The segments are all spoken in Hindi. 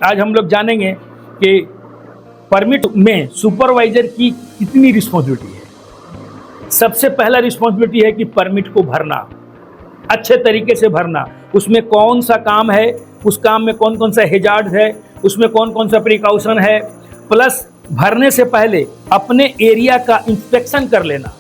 आज हम लोग जानेंगे कि परमिट में सुपरवाइजर की कितनी रिस्पॉन्सिबिलिटी है। सबसे पहला रिस्पॉन्सिबिलिटी है कि परमिट को भरना, अच्छे तरीके से भरना। उसमें कौन सा काम है, उस काम में कौन कौन सा हेजार्ड है, उसमें कौन कौन सा प्रिकॉशन है, प्लस भरने से पहले अपने एरिया का इंस्पेक्शन कर लेना।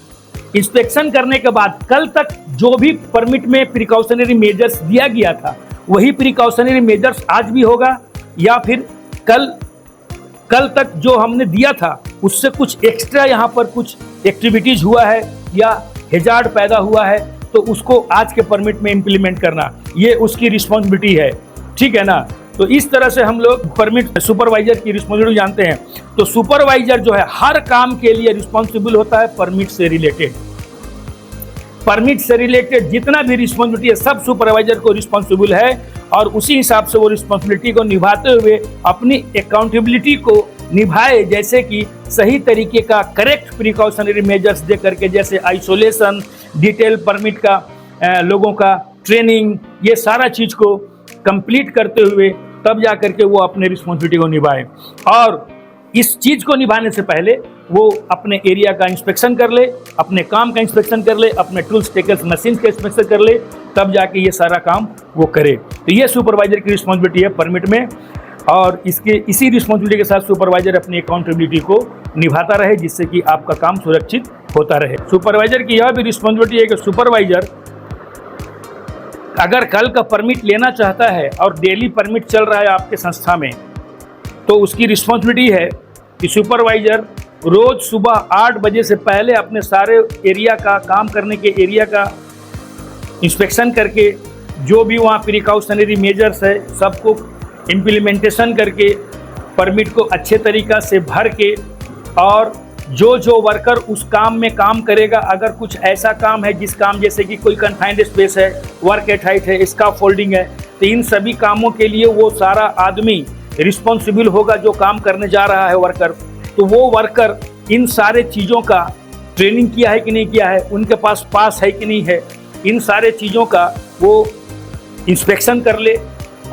इंस्पेक्शन करने के बाद कल तक जो भी परमिट में प्रिकॉशनरी मेजर्स दिया गया था वही प्रिकॉशनरी मेजर्स आज भी होगा, या फिर कल तक जो हमने दिया था उससे कुछ एक्स्ट्रा यहाँ पर कुछ एक्टिविटीज हुआ है या हेजार्ड पैदा हुआ है तो उसको आज के परमिट में इम्प्लीमेंट करना, ये उसकी रिस्पॉन्सिबिलिटी है। ठीक है ना। तो इस तरह से हम लोग परमिट सुपरवाइजर की रिस्पॉन्सिबिलिटी जानते हैं। तो सुपरवाइजर जो है हर काम के लिए रिस्पॉन्सिबल होता है परमिट से रिलेटेड। परमिट से रिलेटेड जितना भी रिस्पॉन्सिबिलिटी है सब सुपरवाइजर को रिस्पॉन्सिबल है, और उसी हिसाब से वो रिस्पॉन्सिबिलिटी को निभाते हुए अपनी अकाउंटेबिलिटी को निभाए, जैसे कि सही तरीके का करेक्ट प्रिकॉशनरी मेजर्स दे करके, जैसे आइसोलेशन, डिटेल परमिट का लोगों का ट्रेनिंग, ये सारा चीज़ को कंप्लीट करते हुए तब जा करके वो अपने रिस्पॉन्सिबिलिटी को निभाए। और इस चीज़ को निभाने से पहले वो अपने एरिया का इंस्पेक्शन कर ले, अपने काम का इंस्पेक्शन कर ले, अपने टूल्स टेकल्स मशीन का इंस्पेक्शन कर ले, तब जाके ये सारा काम वो करे। तो ये सुपरवाइजर की रिस्पॉन्सिबिलिटी है परमिट में, और इसी रिस्पॉन्सिबिलिटी के साथ सुपरवाइजर अपनी अकाउंटेबिलिटी को निभाता रहे, जिससे कि आपका काम सुरक्षित होता रहे। सुपरवाइजर की यह भी रिस्पॉन्सिबिलिटी है कि सुपरवाइजर अगर कल का परमिट लेना चाहता है और डेली परमिट चल रहा है आपके संस्था में, तो उसकी रिस्पॉन्सिबिलिटी है कि सुपरवाइजर रोज़ सुबह 8 बजे से पहले अपने सारे एरिया का काम करने के एरिया का इंस्पेक्शन करके, जो भी वहाँ प्रिकॉशनरी मेजर्स है सबको इम्प्लीमेंटेशन करके, परमिट को अच्छे तरीक़ा से भर के, और जो वर्कर उस काम में काम करेगा, अगर कुछ ऐसा काम है जिस काम जैसे कि कोई कन्फाइंड स्पेस है, वर्क एट हाइट है, स्कैफोल्डिंग है, तो इन सभी कामों के लिए वो सारा आदमी रिस्पॉन्सिबल होगा जो काम करने जा रहा है वर्कर। तो वो वर्कर इन सारे चीज़ों का ट्रेनिंग किया है कि नहीं किया है, उनके पास है कि नहीं है, इन सारे चीज़ों का वो इंस्पेक्शन कर ले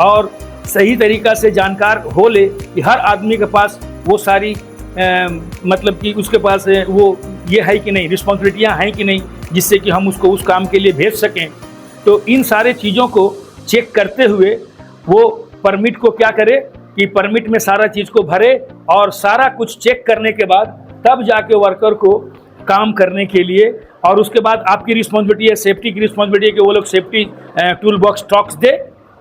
और सही तरीक़ा से जानकार हो ले कि हर आदमी के पास वो सारी मतलब कि उसके पास वो ये है कि नहीं, रिस्पॉन्सिबिलिटियाँ हैं कि नहीं, जिससे कि हम उसको उस काम के लिए भेज सकें। तो इन सारे चीज़ों को चेक करते हुए वो परमिट को क्या करे कि परमिट में सारा चीज़ को भरे, और सारा कुछ चेक करने के बाद तब जाके वर्कर को काम करने के लिए। और उसके बाद आपकी रिस्पॉन्सिबिलिटी है, सेफ्टी की रिस्पॉन्सिबिलिटी है कि वो लोग सेफ्टी टूल बॉक्स टॉक्स दे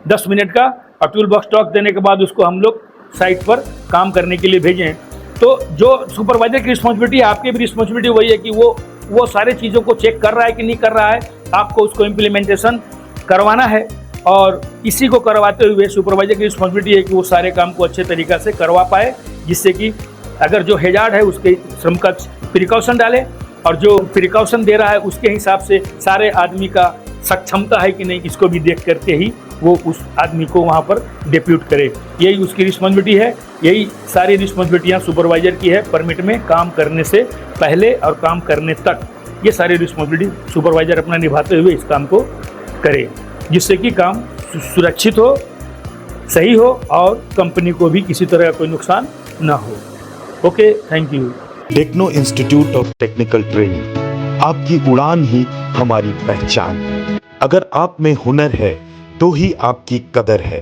10 मिनट का, और टूल बॉक्स टॉक देने के बाद उसको हम लोग साइट पर काम करने के लिए भेजें। तो जो सुपरवाइजर की रिस्पॉन्सिबिलिटी है, आपकी भी रिस्पॉन्सिबिलिटी वही है कि वो सारे चीज़ों को चेक कर रहा है कि नहीं कर रहा है, आपको उसको इम्प्लीमेंटेशन करवाना है। और इसी को करवाते हुए सुपरवाइजर की रिस्पॉन्सिबिलिटी है कि वो सारे काम को अच्छे तरीक़ा से करवा पाए, जिससे कि अगर जो हेजार्ड है उसके श्रम का प्रिकॉशन डाले, और जो प्रिकॉशन दे रहा है उसके हिसाब से सारे आदमी का सक्षमता है कि नहीं, इसको भी देख करके ही वो उस आदमी को वहाँ पर डिप्यूट करे। यही उसकी रिस्पॉन्सिबिलिटी है। यही सारी रिस्पॉन्सिबिलिटियाँ सुपरवाइजर की है परमिट में काम करने से पहले और काम करने तक। ये सारी रिस्पॉन्सिबिलिटी सुपरवाइजर अपना निभाते हुए इस काम को करे, जिससे कि काम सुरक्षित हो, सही हो, और कंपनी को भी किसी तरह का कोई नुकसान ना हो। Okay, thank you. Techno institute of technical training, आपकी उड़ान ही हमारी पहचान। अगर आप में हुनर है तो ही आपकी कदर है,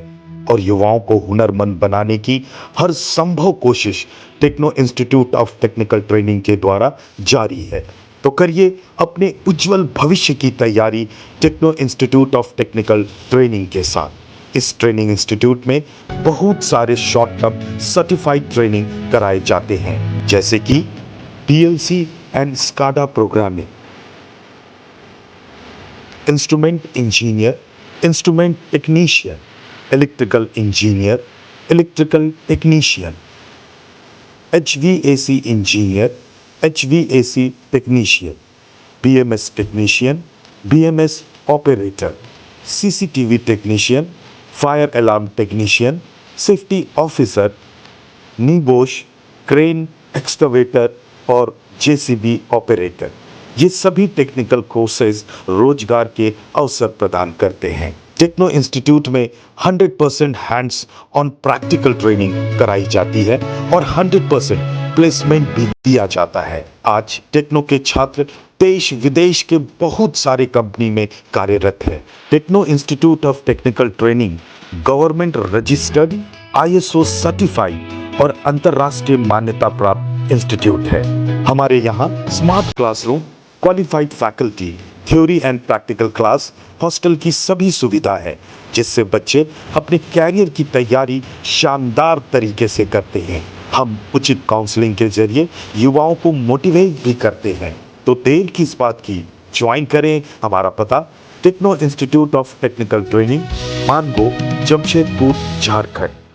और युवाओं को हुनरमंद बनाने की हर संभव कोशिश techno institute of technical training के द्वारा जारी है। तो करिए अपने उज्जवल भविष्य की तैयारी techno institute of technical training के साथ। इस ट्रेनिंग इंस्टीट्यूट में बहुत सारे शॉर्ट टर्म सर्टिफाइड ट्रेनिंग कराए जाते हैं, जैसे कि PLC and SCADA programming, instrument engineer, instrument technician, electrical engineer, electrical technician, HVAC engineer, HVAC technician, BMS technician, BMS operator, CCTV technician, fire alarm technician, safety officer, NEBOSH, crane, excavator और JCB ऑपरेटर। ये सभी टेक्निकल कोर्सेज रोजगार के अवसर प्रदान करते हैं। टेक्नो इंस्टीट्यूट में 100% हैंड्स ऑन प्रैक्टिकल ट्रेनिंग कराई जाती है और 100% प्लेसमेंट भी दिया जाता है। आज टेक्नो के छात्र देश विदेश के बहुत सारे कंपनी में कार्यरत है। Techno institute of technical training government registered, ISO certified और अंतरराष्ट्रीय मान्यता प्राप्त इंस्टीट्यूट है। हमारे यहाँ smart classroom, qualified faculty, theory and practical class, hostel की सभी सुविधा है, जिससे बच्चे अपने कैरियर की तैयारी शानदार तरीके से करते हैं। हम उचित काउंसलिंग के जरिए युवाओं को मोटिवेट भी करते हैं। तो देर किस बात की, ज्वाइन करें। हमारा पता techno institute of technical training, Mango, Jamshedpur, Jharkhand.